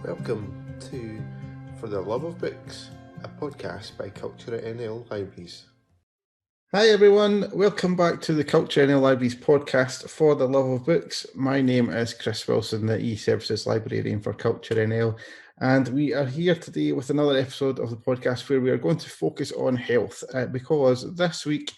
Welcome to For the Love of Books, a podcast by CultureNL Libraries. Hi everyone, welcome back to the CultureNL Libraries podcast For the Love of Books. My name is Chris Wilson, the E-Services Librarian for CultureNL, and we are here today with another episode of the podcast where we are going to focus on health because this week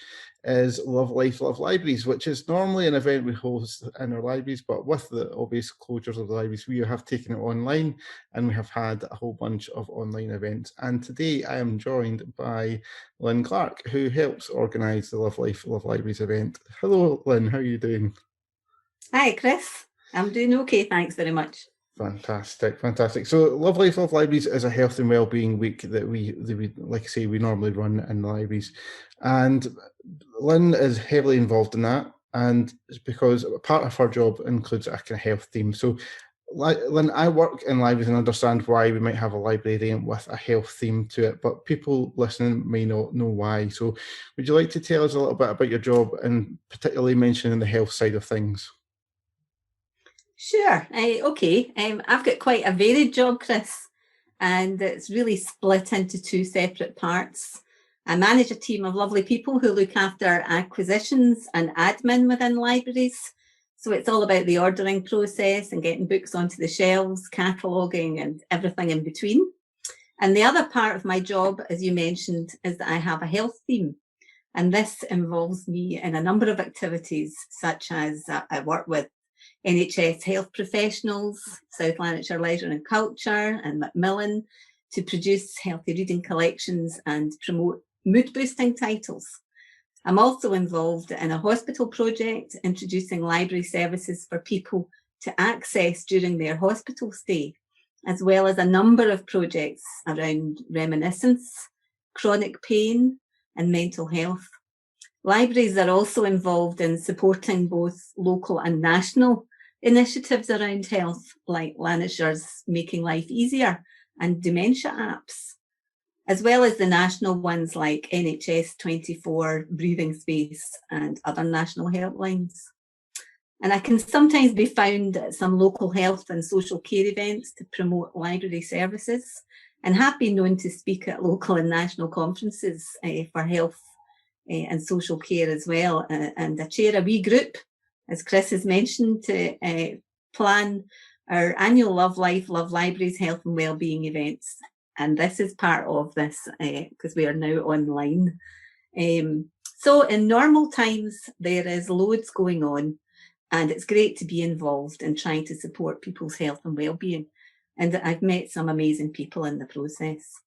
is Love Life, Love Libraries, which is normally an event we host in our libraries, but with the obvious closures of the libraries, we have taken it online and we have had a whole bunch of online events. And today I am joined by Lynn Clark, who helps organise the Love Life, Love Libraries event. Hello, Lynn, how are you doing? Hi, Chris. I'm doing okay, thanks very much. Fantastic. So Love Life, Love Libraries is a health and wellbeing week that we like I say, we normally run in the libraries. And Lynn is heavily involved in that, and it's because part of her job includes a kind of health theme. So Lynn, I work in libraries and understand why we might have a librarian with a health theme to it, but people listening may not know why. So would you like to tell us a little bit about your job and particularly mentioning the health side of things? Sure. Okay. I've got quite a varied job, Chris, and it's really split into two separate parts. I manage a team of lovely people who look after acquisitions and admin within libraries. So it's all about the ordering process and getting books onto the shelves, cataloguing and everything in between. And the other part of my job, as you mentioned, is that I have a health team. And this involves me in a number of activities, such as I work with NHS health professionals, South Lanarkshire Leisure and Culture and Macmillan to produce healthy reading collections and promote mood-boosting titles. I'm also involved in a hospital project introducing library services for people to access during their hospital stay, as well as a number of projects around reminiscence, chronic pain and mental health. Libraries are also involved in supporting both local and national initiatives around health, like Lanarkshire's Making Life Easier and dementia apps, as well as the national ones like NHS 24, Breathing Space and other national helplines. And I can sometimes be found at some local health and social care events to promote library services, and have been known to speak at local and national conferences for health and social care as well. And I chair a wee group, as Chris has mentioned, to plan our annual Love Life, Love Libraries Health and Wellbeing events. And this is part of this because we are now online. So in normal times, there is loads going on, and it's great to be involved in trying to support people's health and wellbeing. And I've met some amazing people in the process.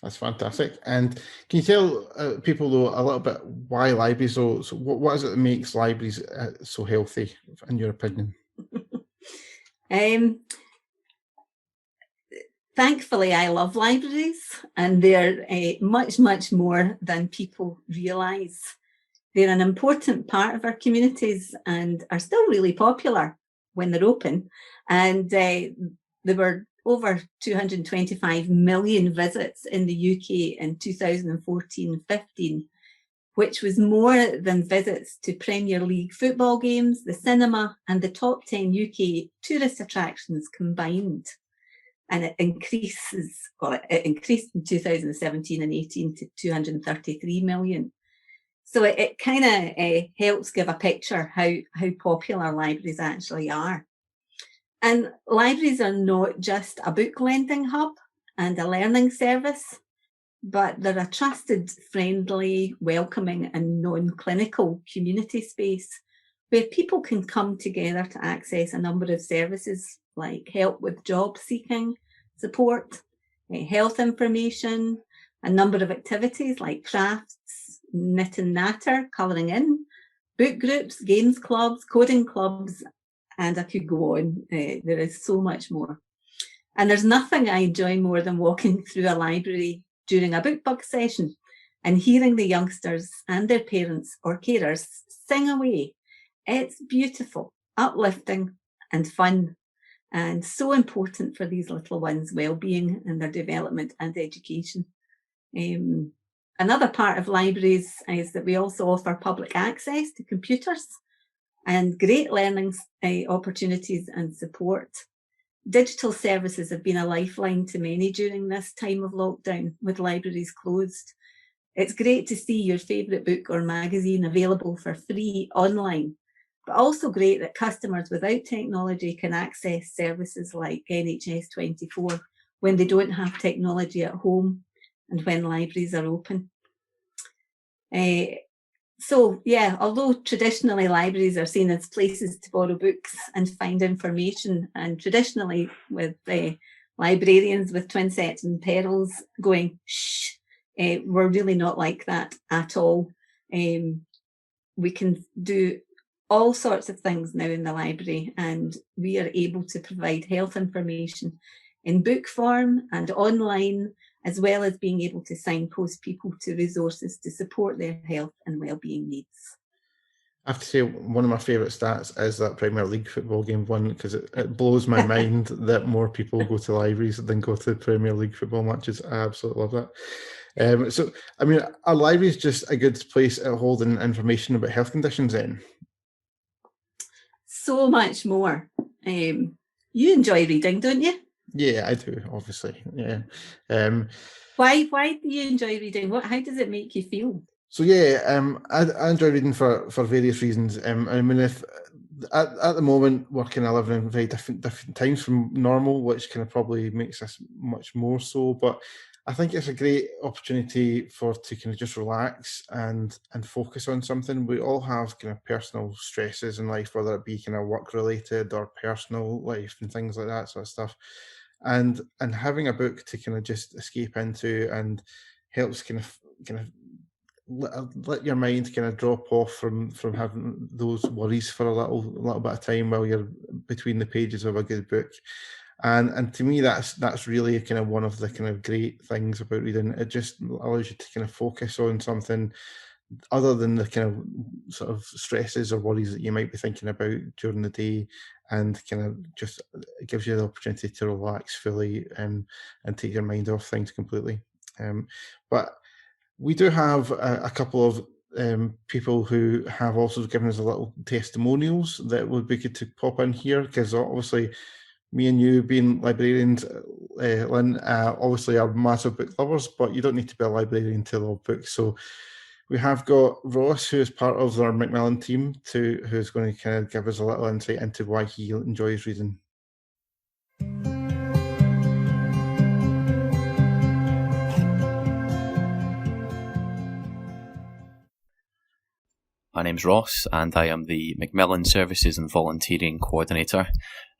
That's fantastic. And can you tell people, though, a little bit why libraries, though? So what is it that makes libraries so healthy, in your opinion? Thankfully, I love libraries, and they're much, much more than people realise. They're an important part of our communities and are still really popular when they're open. And there were over 225 million visits in the UK in 2014-15, which was more than visits to Premier League football games, the cinema, and the top 10 UK tourist attractions combined. And it increased in 2017 and 18 to 233 million. So it kind of helps give a picture how popular libraries actually are. And libraries are not just a book lending hub and a learning service, but they're a trusted, friendly, welcoming and non-clinical community space where people can come together to access a number of services like help with job seeking, support, health information, a number of activities like crafts, knit and natter, colouring in, book groups, games clubs, coding clubs, and I could go on. There is so much more. And there's nothing I enjoy more than walking through a library during a book bug session and hearing the youngsters and their parents or carers sing away. It's beautiful, uplifting and fun, and so important for these little ones' well-being and their development and education. Another part of libraries is that we also offer public access to computers and great learning opportunities and support. Digital services have been a lifeline to many during this time of lockdown, with libraries closed. It's great to see your favourite book or magazine available for free online, but also great that customers without technology can access services like NHS 24 when they don't have technology at home and when libraries are open. Although traditionally libraries are seen as places to borrow books and find information, and traditionally with librarians with twin sets and perils going, shh, we're really not like that at all. We can do all sorts of things now in the library, and we are able to provide health information in book form and online, as well as being able to signpost people to resources to support their health and wellbeing needs. I have to say, one of my favourite stats is that Premier League football game won, because it blows my mind that more people go to libraries than go to Premier League football matches. I absolutely love that. Are libraries just a good place at holding information about health conditions then? So much more. You enjoy reading, don't you? Yeah, I do, obviously. Yeah. Why do you enjoy reading? How does it make you feel? So I enjoy reading for various reasons. If at the moment we're kind of living in very different times from normal, which kind of probably makes us much more so. But I think it's a great opportunity to kind of just relax and focus on something. We all have kind of personal stresses in life, whether it be kind of work related or personal life and things like that sort of stuff. And having a book to kind of just escape into and helps kind of let your mind kind of drop off from having those worries for a little bit of time while you're between the pages of a good book. And to me, that's really kind of one of the kind of great things about reading. It just allows you to kind of focus on something other than the kind of sort of stresses or worries that you might be thinking about during the day, and kind of just it gives you the opportunity to relax fully and take your mind off things completely. But we do have a couple of people who have also given us a little testimonials that would be good to pop in here, because obviously me and you being librarians, Lynn, obviously are massive book lovers, but you don't need to be a librarian to love books. So we have got Ross, who is part of our Macmillan team, who's going to kind of give us a little insight into why he enjoys reading. My name's Ross, and I am the Macmillan Services and Volunteering Coordinator.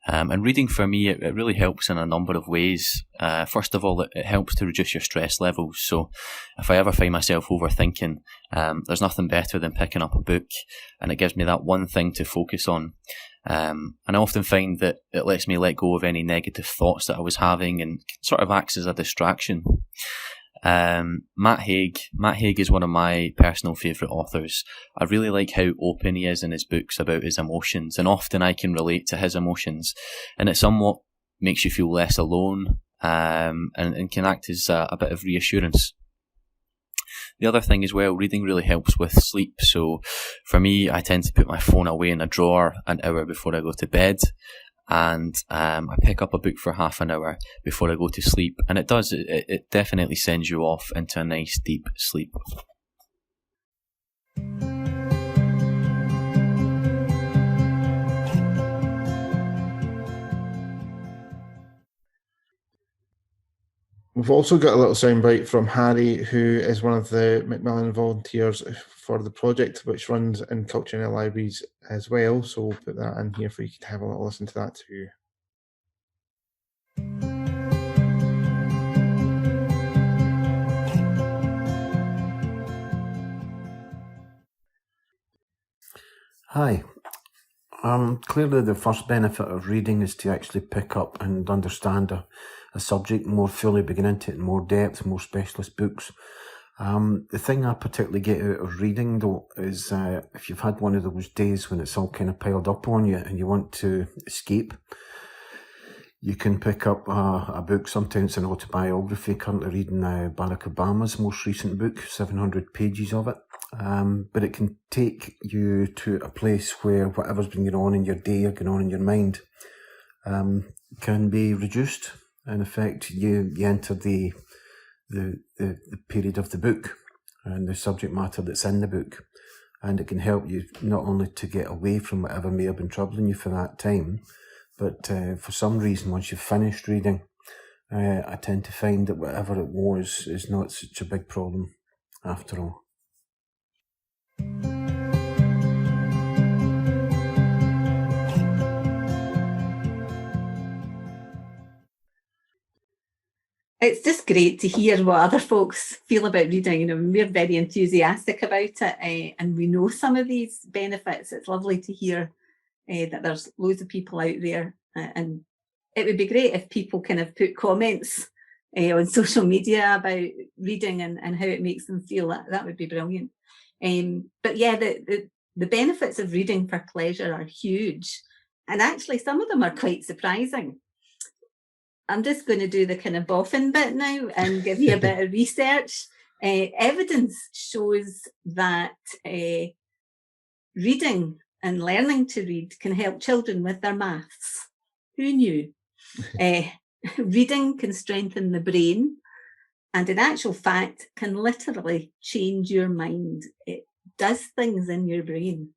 And reading for me, it really helps in a number of ways. First of all, it helps to reduce your stress levels. So if I ever find myself overthinking, there's nothing better than picking up a book, and it gives me that one thing to focus on. And I often find that it lets me let go of any negative thoughts that I was having, and sort of acts as a distraction. Matt Haig is one of my personal favourite authors. I really like how open he is in his books about his emotions, and often I can relate to his emotions, and it somewhat makes you feel less alone, and can act as a bit of reassurance. The other thing as well, reading really helps with sleep. So for me, I tend to put my phone away in a drawer an hour before I go to bed, and I pick up a book for half an hour before I go to sleep, and it definitely sends you off into a nice deep sleep. We've also got a little soundbite from Harry, who is one of the Macmillan volunteers for the project, which runs in CultureNL Libraries as well. So we'll put that in here for you to have a little listen to that too. Hi. Clearly the first benefit of reading is to actually pick up and understand a subject more fully, begin into it in more depth, more specialist books. The thing I particularly get out of reading though is if you've had one of those days when it's all kind of piled up on you and you want to escape, you can pick up a book, sometimes an autobiography. Currently reading Barack Obama's most recent book, 700 pages of it. But it can take you to a place where whatever's been going on in your day or going on in your mind, can be reduced. In effect, you enter the period of the book and the subject matter that's in the book, and it can help you not only to get away from whatever may have been troubling you for that time, but for some reason, once you've finished reading, I tend to find that whatever it was is not such a big problem after all. It's just great to hear what other folks feel about reading. You know, we're very enthusiastic about it, and we know some of these benefits. It's lovely to hear that there's loads of people out there, and it would be great if people kind of put comments on social media about reading and how it makes them feel. That would be brilliant. But yeah, the benefits of reading for pleasure are huge, and actually some of them are quite surprising. I'm just going to do the kind of boffin bit now and give you a bit of research. Evidence shows that reading and learning to read can help children with their maths. Who knew? Reading can strengthen the brain, and in actual fact can literally change your mind. It does things in your brain.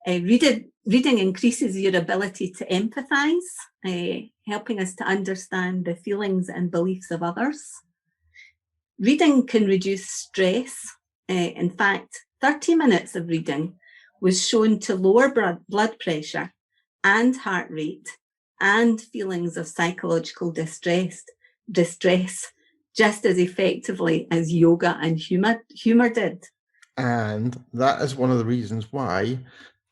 Reading increases your ability to empathise, helping us to understand the feelings and beliefs of others. Reading can reduce stress. In fact, 30 minutes of reading was shown to lower blood pressure and heart rate and feelings of psychological distress just as effectively as yoga and humour did. And that is one of the reasons why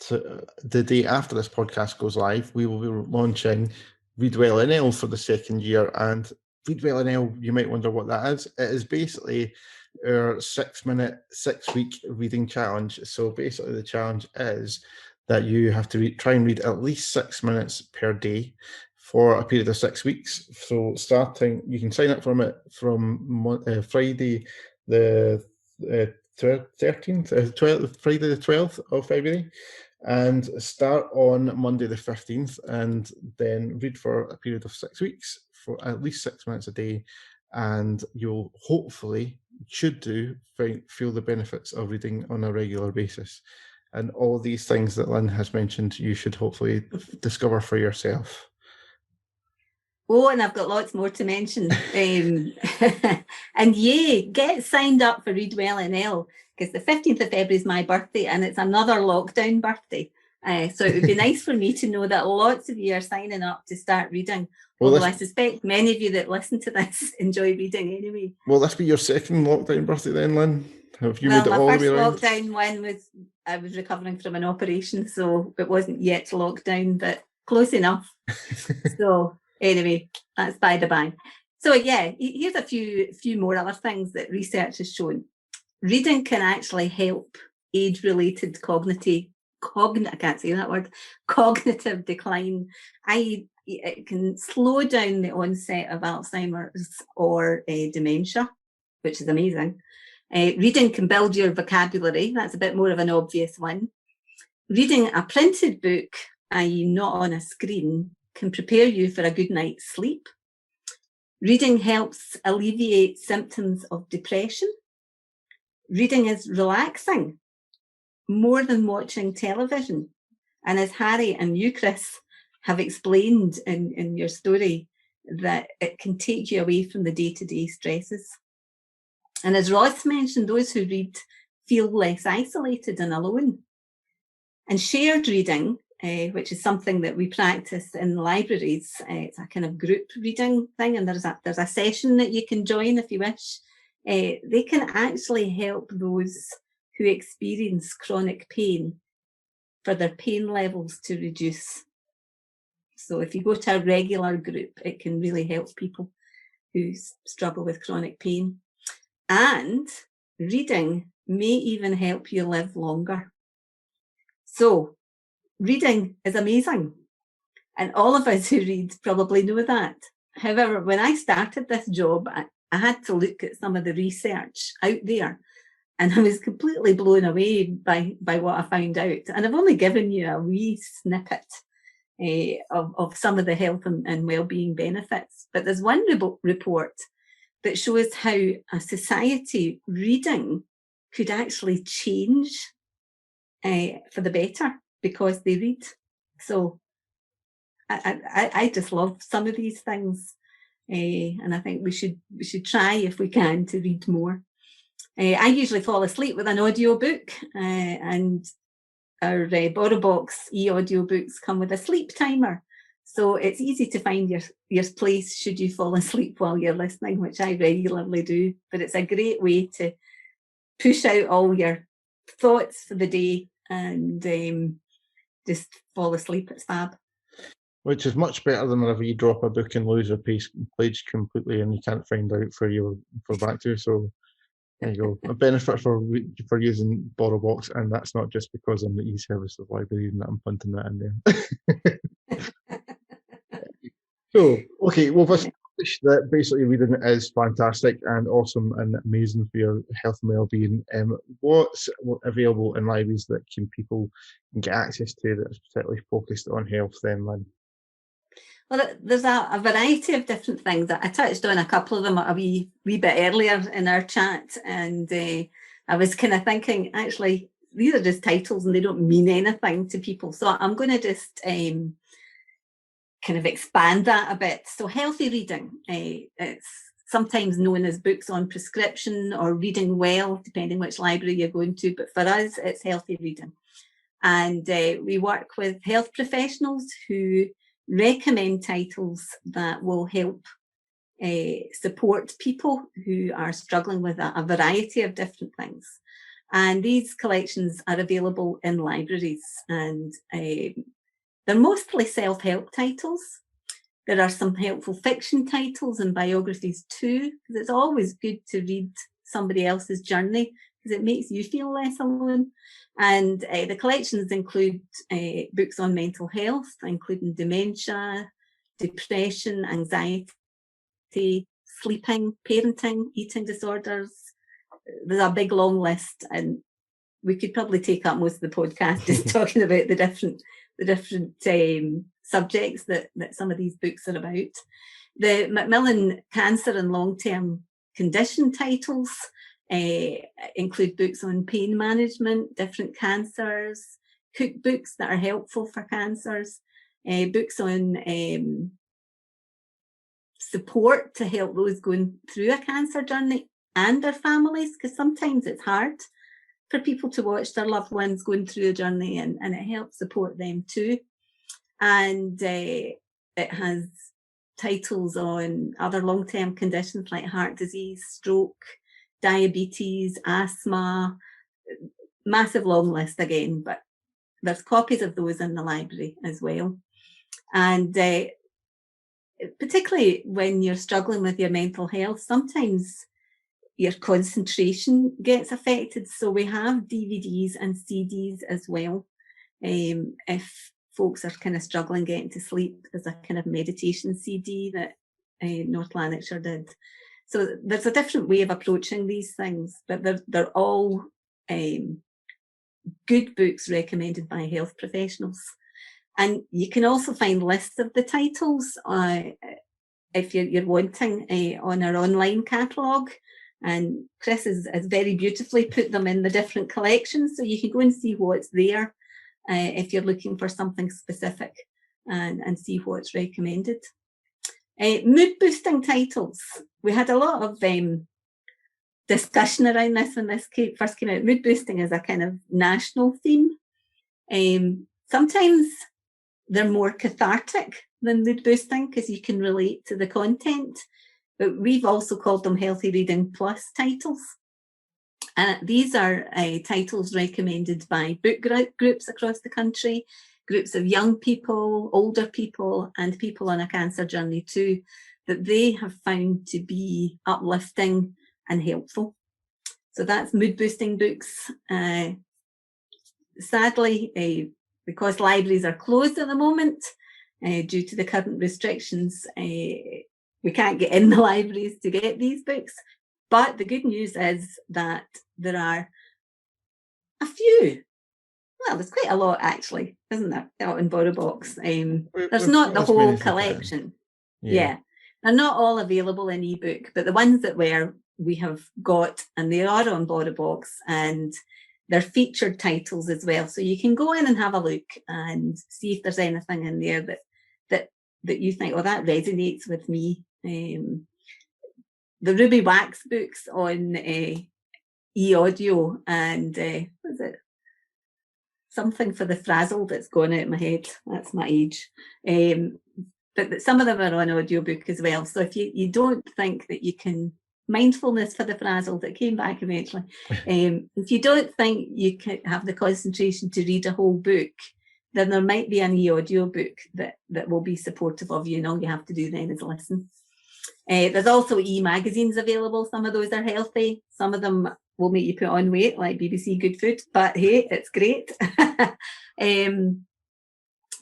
the day after this podcast goes live, we will be launching Read Well NL for the second year. And Read Well NL, you might wonder what that is. It is basically our 6-minute, 6-week reading challenge. So basically the challenge is that you have to try and read at least 6 minutes per day for a period of 6 weeks. So starting, you can sign up from it from Friday the 13th, Friday the 12th of February, and start on Monday the 15th, and then read for a period of 6 weeks for at least 6 minutes a day, and you'll hopefully feel the benefits of reading on a regular basis. And all these things that Lynn has mentioned, you should hopefully discover for yourself. Oh, and I've got lots more to mention. And yay, get signed up for Read Well NL, because the 15th of February is my birthday, and it's another lockdown birthday. So it would be nice for me to know that lots of you are signing up to start reading. Although I suspect many of you that listen to this enjoy reading anyway. Will this be your second lockdown birthday then, Lynn? Have you made it all my the way around? first lockdown one was, I was recovering from an operation, so it wasn't yet lockdown, but close enough. So anyway, that's by the by. So yeah, here's a few more other things that research has shown. Reading can actually help age-related cognitive decline. It can slow down the onset of Alzheimer's or dementia, which is amazing. Reading can build your vocabulary. That's a bit more of an obvious one. Reading a printed book, i.e. not on a screen, can prepare you for a good night's sleep. Reading helps alleviate symptoms of depression. Reading is relaxing, more than watching television. And as Harry and you, Chris, have explained in your story, that it can take you away from the day-to-day stresses. And as Ross mentioned, those who read feel less isolated and alone. And shared reading, which is something that we practice in the libraries, it's a kind of group reading thing, and there's a session that you can join if you wish. They can actually help those who experience chronic pain for their pain levels to reduce. So if you go to a regular group, it can really help people who struggle with chronic pain. And reading may even help you live longer. So reading is amazing. And all of us who read probably know that. However, when I started this job, I had to look at some of the research out there, and I was completely blown away by what I found out. And I've only given you a wee snippet of some of the health and wellbeing benefits. But there's one report that shows how a society reading could actually change for the better because they read. So I just love some of these things, and I think we should try, if we can, to read more. I usually fall asleep with an audiobook, and our BorrowBox e-audiobooks come with a sleep timer. So it's easy to find your place should you fall asleep while you're listening, which I regularly do. But it's a great way to push out all your thoughts for the day and just fall asleep. It's fab. Which is much better than whenever you drop a book and lose your page completely and you can't find out for back to. So there you go. A benefit for using BorrowBox, and that's not just because I'm the E-Services Librarian that I'm punting that in there. So, okay, well, we've established that basically reading is fantastic and awesome and amazing for your health and wellbeing. What's available in libraries that people can get access to that's particularly focused on health then, Lynn? Well, there's a variety of different things. I touched on a couple of them a wee bit earlier in our chat, and I was kind of thinking, actually, these are just titles and they don't mean anything to people. So I'm going to just kind of expand that a bit. So healthy reading, it's sometimes known as books on prescription or reading well, depending which library you're going to. But for us, it's healthy reading. And we work with health professionals who recommend titles that will help support people who are struggling with a variety of different things. And these collections are available in libraries, and they're mostly self-help titles. There are some helpful fiction titles and biographies too, because it's always good to read somebody else's journey because it makes you feel less alone. And the collections include books on mental health, including dementia, depression, anxiety, sleeping, parenting, eating disorders. There's a big long list, and we could probably take up most of the podcast just talking about the different subjects that some of these books are about. The Macmillan Cancer and Long-Term Condition titles include books on pain management, different cancers, cookbooks that are helpful for cancers, books on support to help those going through a cancer journey and their families, because sometimes it's hard for people to watch their loved ones going through a journey, and it helps support them too. And it has titles on other long-term conditions like heart disease, stroke, diabetes, asthma, massive long list again, but there's copies of those in the library as well. And particularly when you're struggling with your mental health, sometimes your concentration gets affected. So we have DVDs and CDs as well. If folks are kind of struggling getting to sleep, there's a kind of meditation CD that North Lanarkshire did. So there's a different way of approaching these things, but they're all good books recommended by health professionals. And you can also find lists of the titles if you're wanting on our online catalogue. And Chris has very beautifully put them in the different collections, so you can go and see what's there if you're looking for something specific and see what's recommended. Mood boosting titles. We had a lot of discussion around this when this first came out. Mood boosting is a kind of national theme. Sometimes they're more cathartic than mood boosting because you can relate to the content. But we've also called them Healthy Reading Plus titles. These are titles recommended by book groups across the country, groups of young people, older people, and people on a cancer journey too, that they have found to be uplifting and helpful. So that's mood boosting books. Sadly, because libraries are closed at the moment due to the current restrictions, we can't get in the libraries to get these books. But the good news is that there are a few, Well, there's quite a lot actually, isn't there, out in BorrowBox. There's We've not got the as many whole as we can. collection. Yeah. Yeah. They're not all available in ebook, but the ones that were, we have got, and they are on BorrowBox, and they're featured titles as well. So you can go in and have a look and see if there's anything in there that you think, oh, that resonates with me. The Ruby Wax books on e-audio, and what is it? Something for the frazzled that's gone out of my head. That's my age. But some of them are on audiobook as well. So if you don't think that you can, mindfulness for the frazzled, it came back eventually. If you don't think you can have the concentration to read a whole book, then there might be an e-audio book that will be supportive of you, and all you have to do then is listen. There's also e-magazines available. Some of those are healthy. Some of them will make you put on weight, like BBC Good Food, but hey, it's great.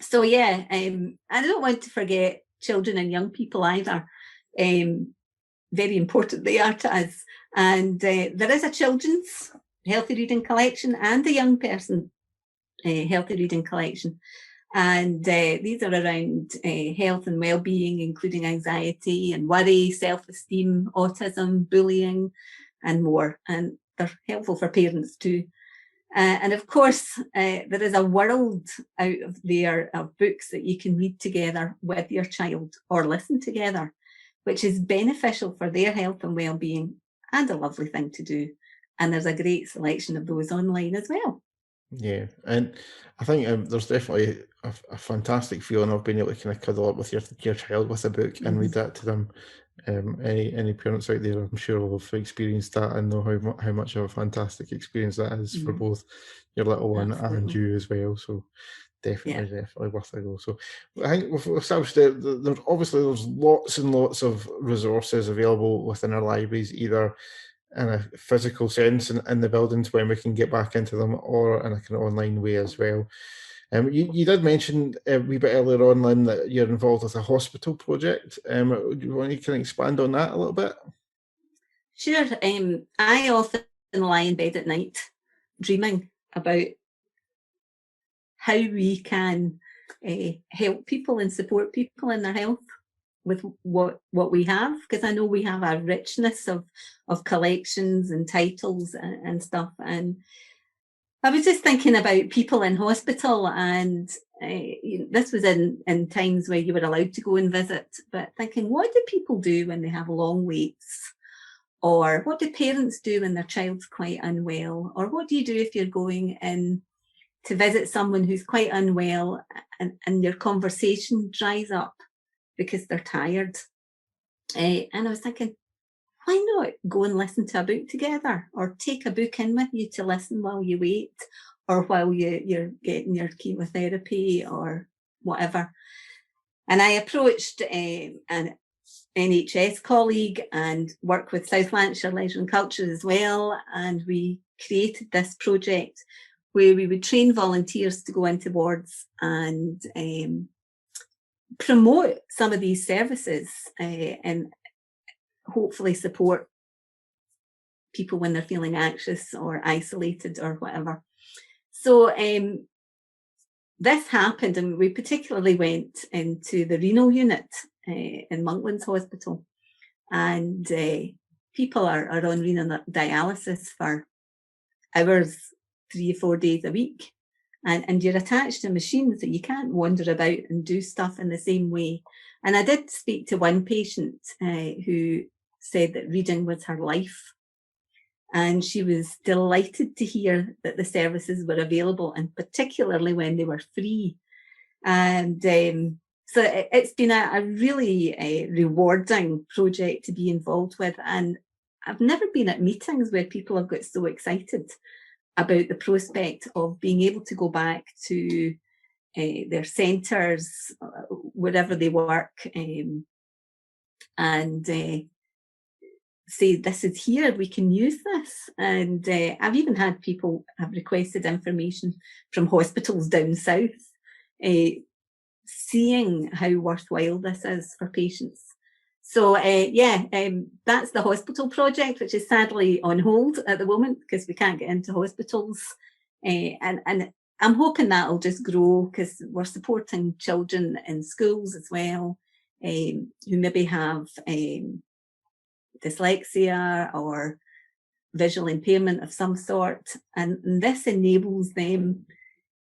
So yeah, I don't want to forget children and young people either. Very important they are to us. And there is a children's healthy reading collection and a young person healthy reading collection. And these are around health and wellbeing, including anxiety and worry, self-esteem, autism, bullying, and more. And they're helpful for parents too. And of course, there is a world out of there of books that you can read together with your child or listen together, which is beneficial for their health and well-being, and a lovely thing to do. And there's a great selection of those online as well. Yeah, and I think there's definitely a fantastic feeling of being able to kind of cuddle up with your child with a book and read that to them. Any parents out there, I'm sure, will have experienced that and know how much of a fantastic experience that is for both your little one and you as well. So definitely worth a go. So I think we've established that there's lots and lots of resources available within our libraries, either in a physical sense in the buildings when we can get back into them, or in a kind of online way as well. You did mention a wee bit earlier on, Lynn, that you're involved with a hospital project. Do you want to kind of expand on that a little bit? Sure. I often lie in bed at night dreaming about how we can help people and support people in their health with what we have, because I know we have a richness of collections and titles and stuff. And I was just thinking about people in hospital, and this was in times where you were allowed to go and visit, but thinking, what do people do when they have long waits? Or what do parents do when their child's quite unwell? Or what do you do if you're going in to visit someone who's quite unwell and your conversation dries up because they're tired? And I was thinking, why not go and listen to a book together, or take a book in with you to listen while you wait, or while you're getting your chemotherapy or whatever. And I approached an NHS colleague and work with South Lanarkshire Leisure and Culture as well. And we created this project where we would train volunteers to go into wards and promote some of these services and hopefully support people when they're feeling anxious or isolated or whatever. So this happened, and we particularly went into the renal unit in Monklands Hospital, and people are on renal dialysis for hours, 3 or 4 days a week, and you're attached to machines that you can't wander about and do stuff in the same way. And I did speak to one patient who said that reading was her life, and she was delighted to hear that the services were available, and particularly when they were free. And so it's been a really rewarding project to be involved with. And I've never been at meetings where people have got so excited about the prospect of being able to go back to their centres, wherever they work, and say, this is here, we can use this. And I've even had people have requested information from hospitals down south, seeing how worthwhile this is for patients. So that's the hospital project, which is sadly on hold at the moment because we can't get into hospitals. And I'm hoping that'll just grow, because we're supporting children in schools as well, who maybe have dyslexia or visual impairment of some sort. And this enables them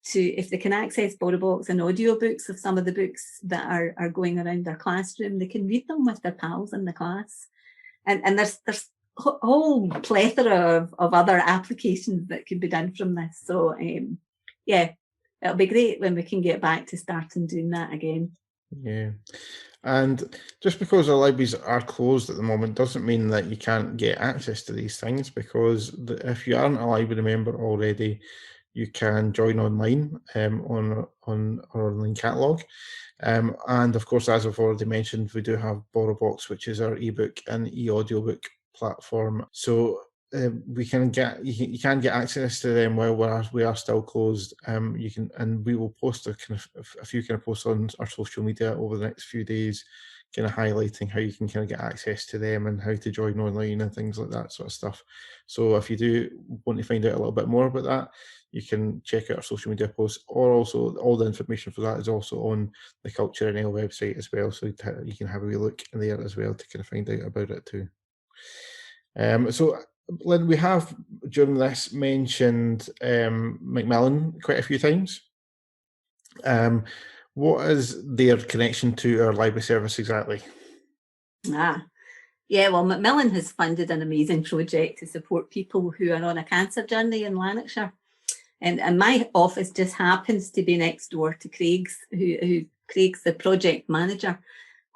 to, if they can access BorrowBox and audiobooks of some of the books that are going around their classroom, they can read them with their pals in the class. And there's a whole plethora of other applications that could be done from this. So, yeah, it'll be great when we can get back to starting doing that again. Yeah. And just because our libraries are closed at the moment doesn't mean that you can't get access to these things, because if you aren't a library member already, you can join online on our online catalogue. And of course, as I've already mentioned, we do have BorrowBox, which is our ebook and e-audiobook platform. So you can get access to them while we are still closed. You can, and we will post a few posts on our social media over the next few days, kind of highlighting how you can kind of get access to them and how to join online and things like that sort of stuff. So if you do want to find out a little bit more about that, you can check out our social media posts, or also all the information for that is also on the CultureNL website as well. So you can have a wee look in there as well to kind of find out about it too. So Lynn, we have during this mentioned Macmillan quite a few times. What is their connection to our library service exactly? Yeah, well, Macmillan has funded an amazing project to support people who are on a cancer journey in Lanarkshire. And my office just happens to be next door to Craig's, who Craig's the project manager.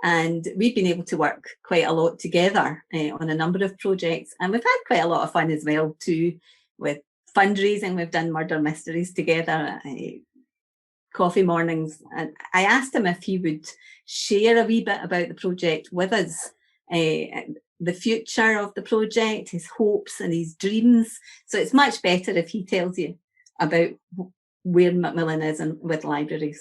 And we've been able to work quite a lot together on a number of projects. And we've had quite a lot of fun as well too, with fundraising. We've done murder mysteries together, coffee mornings. And I asked him if he would share a wee bit about the project with us, the future of the project, his hopes and his dreams. So it's much better if he tells you about where Macmillan is with libraries.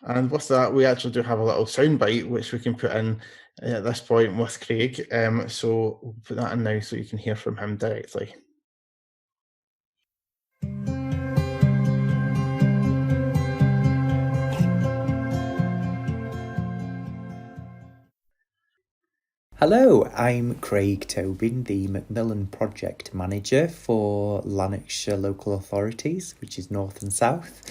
And with that, we actually do have a little soundbite which we can put in at this point with Craig. So we'll put that in now so you can hear from him directly. Hello, I'm Craig Tobin, the Macmillan Project Manager for Lanarkshire Local Authorities, which is North and South.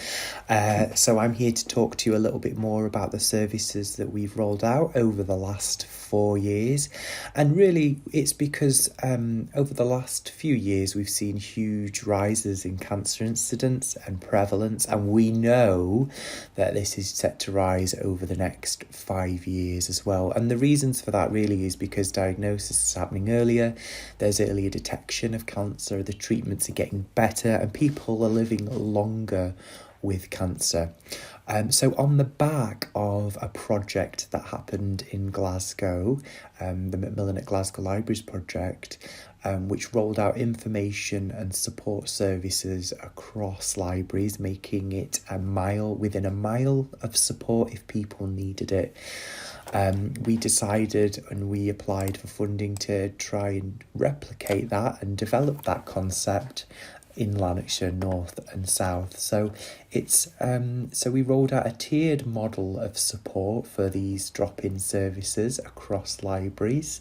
So I'm here to talk to you a little bit more about the services that we've rolled out over the last 4 years. And really, it's because over the last few years, we've seen huge rises in cancer incidence and prevalence, and we know that this is set to rise over the next 5 years as well. And the reasons for that really is because diagnosis is happening earlier, there's earlier detection of cancer, the treatments are getting better, and people are living longer with cancer. So on the back of a project that happened in Glasgow, the Macmillan at Glasgow Libraries project, which rolled out information and support services across libraries, making it within a mile of support if people needed it. We decided and we applied for funding to try and replicate that and develop that concept in Lanarkshire North and South. So we rolled out a tiered model of support for these drop-in services across libraries,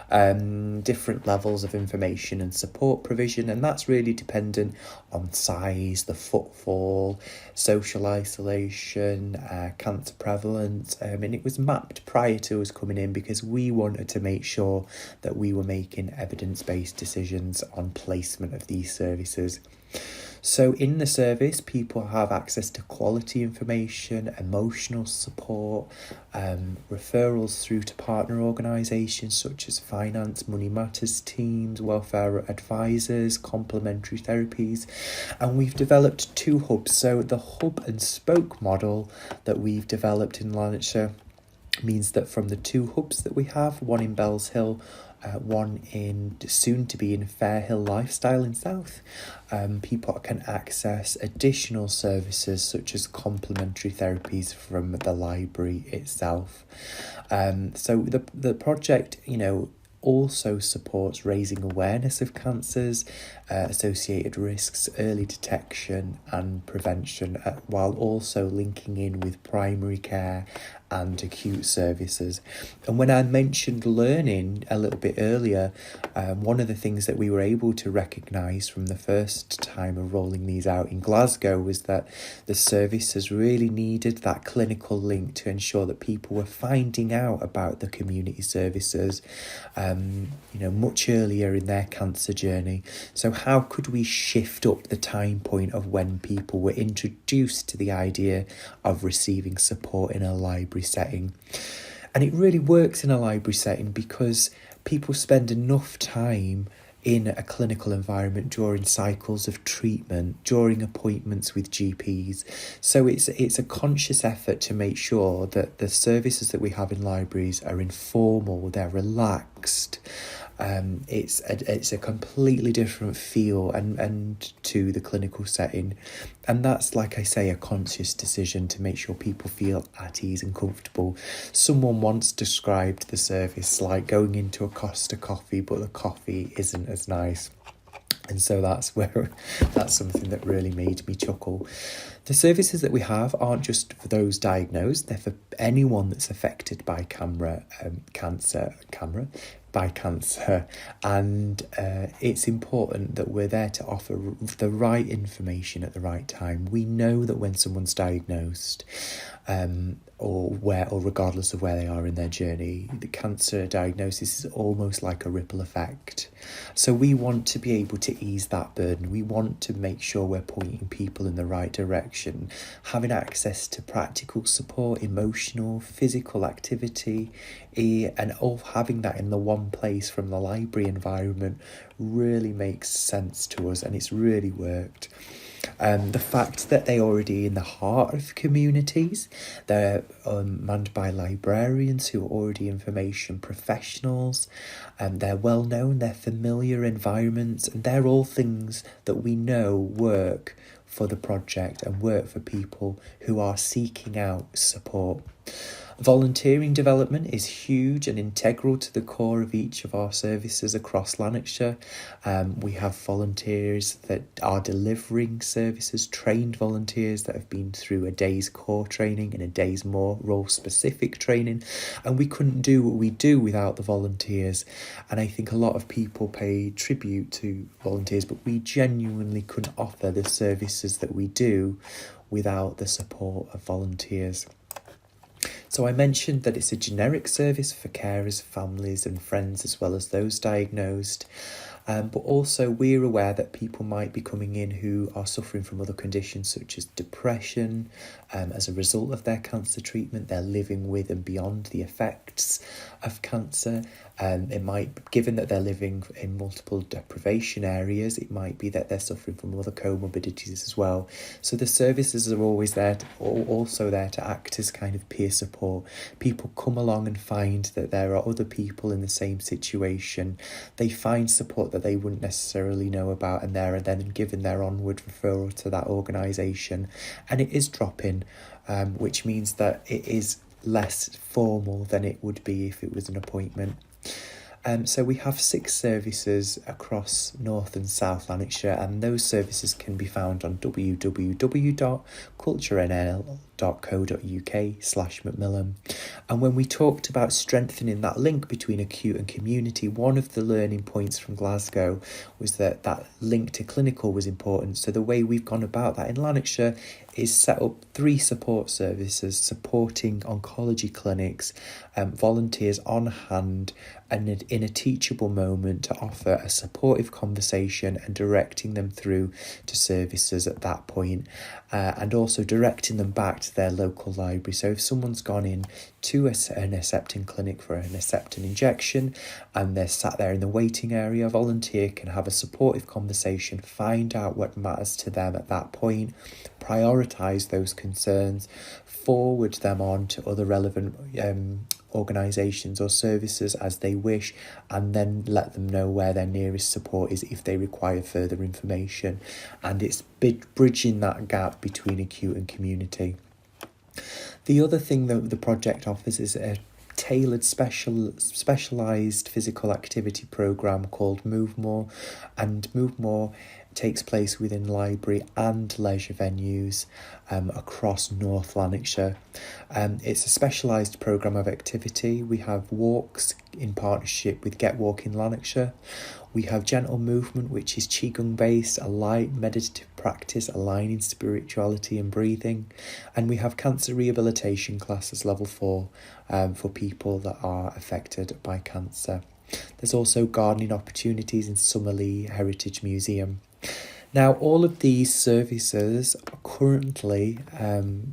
different levels of information and support provision, and that's really dependent on size, the footfall, social isolation, cancer prevalence, and it was mapped prior to us coming in because we wanted to make sure that we were making evidence-based decisions on placement of these services. So in the service, people have access to quality information, emotional support, referrals through to partner organisations such as finance, money matters teams, welfare advisors, complementary therapies. And we've developed 2 hubs. So the hub and spoke model that we've developed in Lanarkshire means that from the 2 hubs that we have, one in Bells Hill, one in soon to be in Fairhill Lifestyle in South, people can access additional services such as complementary therapies from the library itself. So the project, also supports raising awareness of cancers, associated risks, early detection and prevention, while also linking in with primary care and acute services. And when I mentioned learning a little bit earlier, one of the things that we were able to recognise from the first time of rolling these out in Glasgow was that the services really needed that clinical link to ensure that people were finding out about the community services much earlier in their cancer journey. So how could we shift up the time point of when people were introduced to the idea of receiving support in a library setting? And it really works in a library setting because people spend enough time in a clinical environment during cycles of treatment, during appointments with GPs. So it's a conscious effort to make sure that the services that we have in libraries are informal, they're relaxed. It's a completely different feel and to the clinical setting, and that's, like I say, a conscious decision to make sure people feel at ease and comfortable. Someone once described the service like going into a Costa coffee, but the coffee isn't as nice. And so that's something that really made me chuckle. The services that we have aren't just for those diagnosed, they're for anyone that's affected by cancer. And it's important that we're there to offer the right information at the right time. We know that when someone's diagnosed, or regardless of where they are in their journey, the cancer diagnosis is almost like a ripple effect. So we want to be able to ease that burden. We want to make sure we're pointing people in the right direction, having access to practical support, emotional, physical activity, and all having that in the one place from the library environment really makes sense to us, and it's really worked. The fact that they're already in the heart of communities, they're manned by librarians who are already information professionals, and they're well known, they're familiar environments, and they're all things that we know work for the project and work for people who are seeking out support. Volunteering development is huge and integral to the core of each of our services across Lanarkshire. We have volunteers that are delivering services, trained volunteers that have been through a day's core training and a day's more role-specific training, and we couldn't do what we do without the volunteers. And I think a lot of people pay tribute to volunteers, but we genuinely couldn't offer the services that we do without the support of volunteers. So I mentioned that it's a generic service for carers, families and friends, as well as those diagnosed. But also we're aware that people might be coming in who are suffering from other conditions such as depression. As a result of their cancer treatment, they're living with and beyond the effects of cancer. It might, given that they're living in multiple deprivation areas, it might be that they're suffering from other comorbidities as well. So the services are always there, also there to act as kind of peer support. People come along and find that there are other people in the same situation. They find support that they wouldn't necessarily know about, and they're then given their onward referral to that organisation. And it is drop-in, which means that it is less formal than it would be if it was an appointment. So we have 6 services across North and South Lanarkshire, and those services can be found on www.culturenl.co.uk/Macmillan. And when we talked about strengthening that link between acute and community, one of the learning points from Glasgow was that link to clinical was important. So the way we've gone about that in Lanarkshire is set up 3 support services supporting oncology clinics, volunteers on hand, and in a teachable moment to offer a supportive conversation and directing them through to services at that point, and also directing them back to their local library. So if someone's gone in to an Herceptin clinic for an Herceptin injection and they're sat there in the waiting area, a volunteer can have a supportive conversation, find out what matters to them at that point, prioritise those concerns, forward them on to other relevant organisations or services as they wish, and then let them know where their nearest support is if they require further information. And it's bridging that gap between acute and community. The other thing that the project offers is a tailored specialised physical activity programme called Move More, and Move More takes place within library and leisure venues across North Lanarkshire. It's a specialised programme of activity. We have walks in partnership with Get Walking Lanarkshire. We have gentle movement, which is Qigong based, a light meditative practice aligning spirituality and breathing. And we have cancer rehabilitation classes level 4 for people that are affected by cancer. There's also gardening opportunities in Summerlee Heritage Museum. Now, all of these services are currently,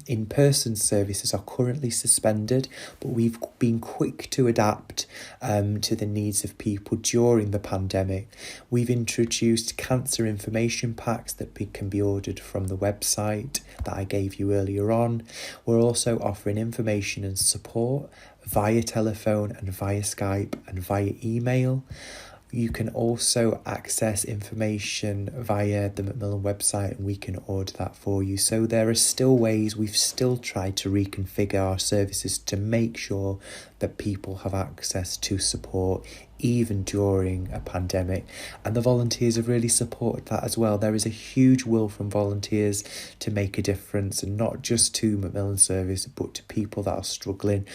in-person services are currently suspended, but we've been quick to adapt to the needs of people during the pandemic. We've introduced cancer information packs that can be ordered from the website that I gave you earlier on. We're also offering information and support via telephone and via Skype and via email. You can also access information via the Macmillan website, and we can order that for you. So there are still ways. We've still tried to reconfigure our services to make sure that people have access to support even during a pandemic, and the volunteers have really supported that as well. There is a huge will from volunteers to make a difference, and not just to Macmillan service but to people that are struggling.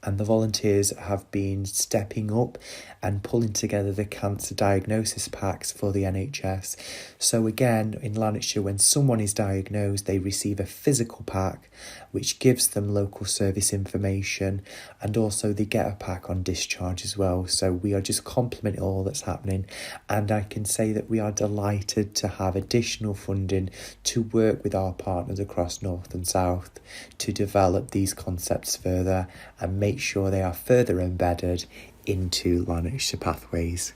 And the volunteers have been stepping up and pulling together the cancer diagnosis packs for the NHS. So again, in Lanarkshire, when someone is diagnosed, they receive a physical pack which gives them local service information, and also they get a pack on discharge as well. So we are just complementing all that's happening, and I can say that we are delighted to have additional funding to work with our partners across North and South to develop these concepts further and make sure they are further embedded into Lanarkshire pathways.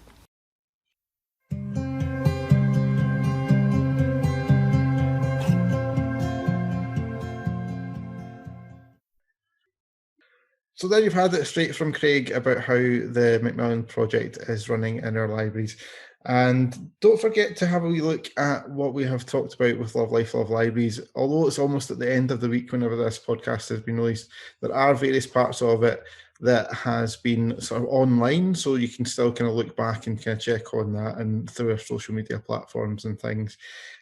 So there you've had it straight from Craig about how the Macmillan project is running in our libraries. And don't forget to have a wee look at what we have talked about with Love Life, Love Libraries. Although it's almost at the end of the week whenever this podcast has been released, there are various parts of it that has been sort of online, so you can still kind of look back and kind of check on that and through our social media platforms and things.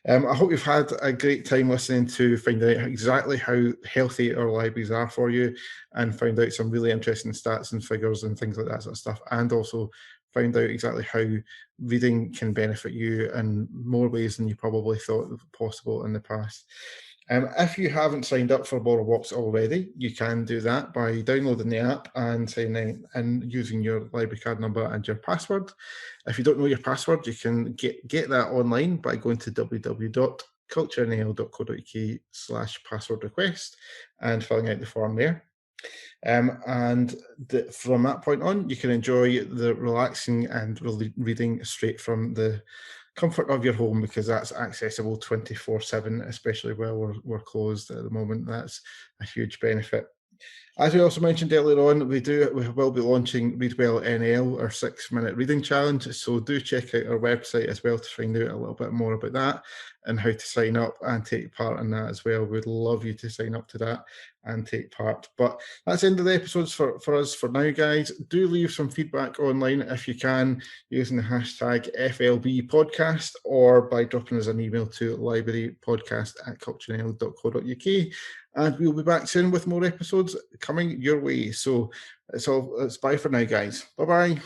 I hope you've had a great time listening to find out exactly how healthy our libraries are for you, and found out some really interesting stats and figures and things like that sort of stuff, and also found out exactly how reading can benefit you in more ways than you probably thought possible in the past. If you haven't signed up for Borrow Walks already, you can do that by downloading the app and signing in using your library card number and your password. If you don't know your password, you can get that online by going to www.culturenl.co.uk/password request and filling out the form there. From that point on, you can enjoy the relaxing and reading straight from the comfort of your home, because that's accessible 24/7, especially while we're closed at the moment. That's a huge benefit. As we also mentioned earlier on, we will be launching Read Well NL, our 6-minute reading challenge. So do check out our website as well to find out a little bit more about that and how to sign up and take part in that as well. We'd love you to sign up to that and take part. But that's the end of the episodes for us for now, guys. Do leave some feedback online if you can, using the hashtag FLB podcast, or by dropping us an email to librarypodcast@culturenl.co.uk. And we'll be back soon with more episodes coming your way. So it's bye for now, guys. Bye-bye.